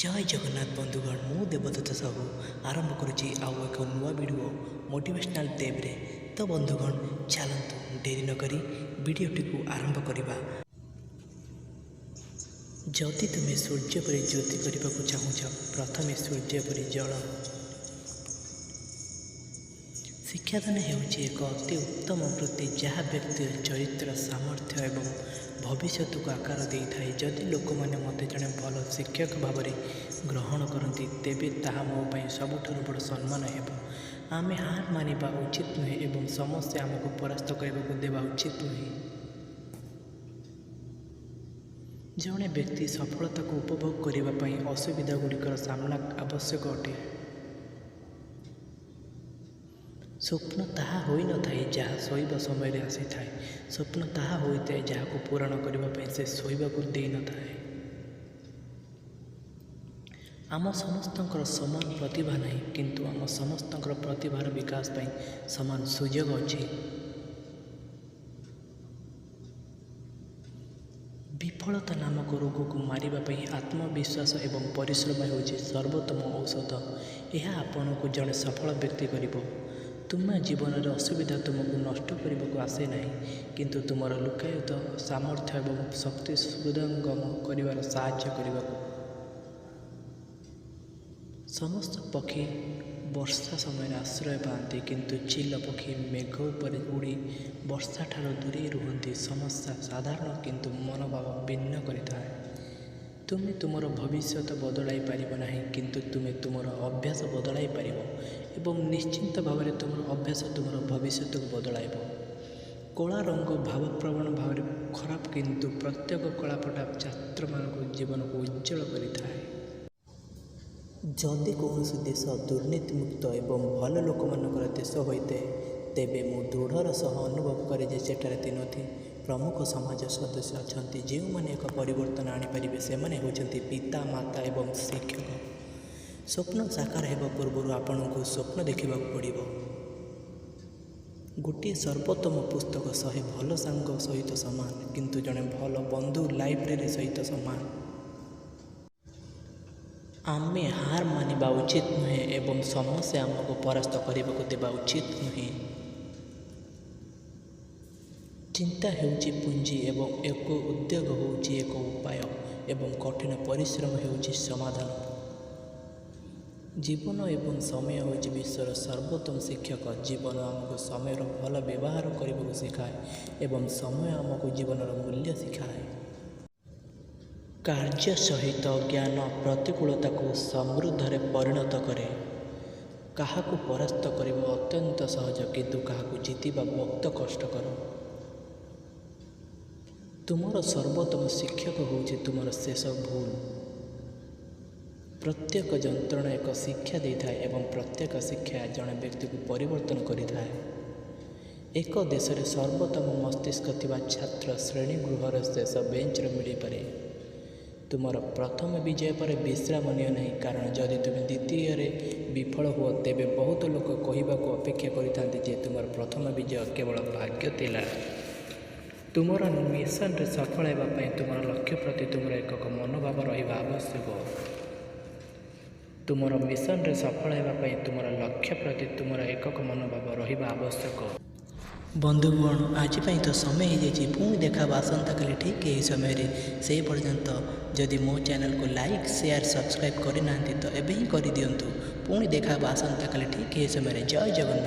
जय जगन्नाथ बंधुगण मु देवदत्त साहू आरंभ करुच्ची आउ एक नुआ वीडियो मोटिवेशनल टेब्रे। तो बंधुगण चलतु डेरी नक वीडियोटी को आरंभ करवा। जदि तुम्हें सूर्य पर ज्योति करने को चाहूच प्रथम सूर्य पर जल। शिक्षादान होउछि एक अति उत्तम वृत्ति जहाँ व्यक्ति चरित्र सामर्थ्य एवं भविष्य को आकार दे थाए। जदि लोक मैंने मत जड़े भल शिक्षक भाव में ग्रहण करती तेबे ताहा मो पाई सबुठारु बड़ सम्मान हेबो। आमे हार मानिबा उचित नुहे एवं समस्या आमको परास्त करने को देवा उचित नुहे। जड़े व्यक्ति सफलता को उपभोग करने असुविधा गुड़िकर सामना आवश्यक अटे। स्वप्न ताहा होई न थाए जहाँ शोइबा समय आसी थाए। स्वप्न ताहा होइते जहाँ को पूरण करने से शोइबा को दे न थाए। आम समस्तंकर समान प्रतिभा नहीं किंतु आम समस्तंकर प्रतिभार विकास पाई समान सुजोग अच्छी। विफलता नामक रोग को मारिबा आत्मविश्वास एवं परिश्रम होउछि सर्वोत्तम औषध। यह आपन को जड़े सफल व्यक्ति करिबो। तुम जीवन में असुविधा तुमको नष्ट करने को आसे नहीं किंतु तुम लुकायित सामर्थ्य एवं शक्ति हृदयंगम कर साहाय्य करने को। समस्त पक्षी वर्षा समय आश्रय पाती किंतु चिल पक्षी मेघ उपर उड़ी वर्षा ठार दूरे रुहति। समस्या साधारण किंतु मनोभाव भिन्न करिथाए। तुम तुमर भविष्य बदलाई पारिब नहीं किंतु तुम तुमर अभ्यास बदलाई पारिब एवं निश्चिंत भाव में तुम अभ्यास तुमर भविष्य को बदलाइब। कला रंग भावप्रवण भाव खराब किंतु प्रत्येक कलापटा छात्र मान जीवन को उज्जवल करिथाए। जदि कौन देश दुर्नीति मुक्त एवं भल लोक मानकर देश होते तेबे मु दृढ़ सह अनुभव करे जे सेठारे 3टी प्रमुख समाज सदस्य अच्छा जो मैंने एक परिवर्तन आनीपर से होती पिता माता एवं शिक्षक। स्वप्न साकार होगा पूर्व आपण को स्वप्न देखा पड़ो। गोटे सर्वोत्तम पुस्तक 100 भल सांग सहित सामान किंतु जड़े भल बंधु लाइब्रेरी सहित सामान। आमे हार मानिबा उचित नुहे एवं समस्या आमको परास्त करने को देवा उचित नुहे। चिंता हेउची पुंजी एवं एक उद्योग होउची एक उपाय एवं कठिन परिश्रम हेउची समाधान। जीवन एवं समय होउची विश्वर सर्वोत्तम शिक्षक। जीवन आमको समय भल व्यवहार करने को शिखाए एवं समय आमको जीवन मूल्य शिखाए। कार्य सहित ज्ञान प्रतिकूलता को समृद्धि परिणत करे। क्या परास्त करने अत्यंत सहज किंतु क्या जीतवा बहुत कष्टकर। तुमर सर्वोत्तम शिक्षक होउछि तुमर शेष भूल। प्रत्येक जंत्रणा एक शिक्षा देता है एवं प्रत्येक शिक्षा जड़े व्यक्ति को परिवर्तन करिथाए। एक देश में सर्वोत्तम मस्तिष्क थिबा छात्र श्रेणी गृहर शेष बेंच मिल पारे। तुमर प्रथम विजय पर विश्राम नियो नहीं कारण जदि तुम द्वितीय विफल हुआ तेबे बहुत लोक कहवा को अपेक्षा करिथांती जे तुमर प्रथम विजय केवल भाग्य थिला। तुमर मिशन रे सफल होगापी तुमर लक्ष्य प्रति तुमर एक मनोभाव रहा आवश्यक। तुमर मिशन रे सफल होगापी तुमर लक्ष्य प्रति तुमर एक मनोभाव रहा आवश्यक। बंधुगण आज तो समय हो जाए पुणी देखा आसंता काली ठीक यही समय से पर्यंत जदि मो चैनल को लाइक शेयर सब्सक्राइब करना तो एवं ही कर दिंतु। पुणी देखा आसंता काली ठीक यही समय। जय जगन्नाथ।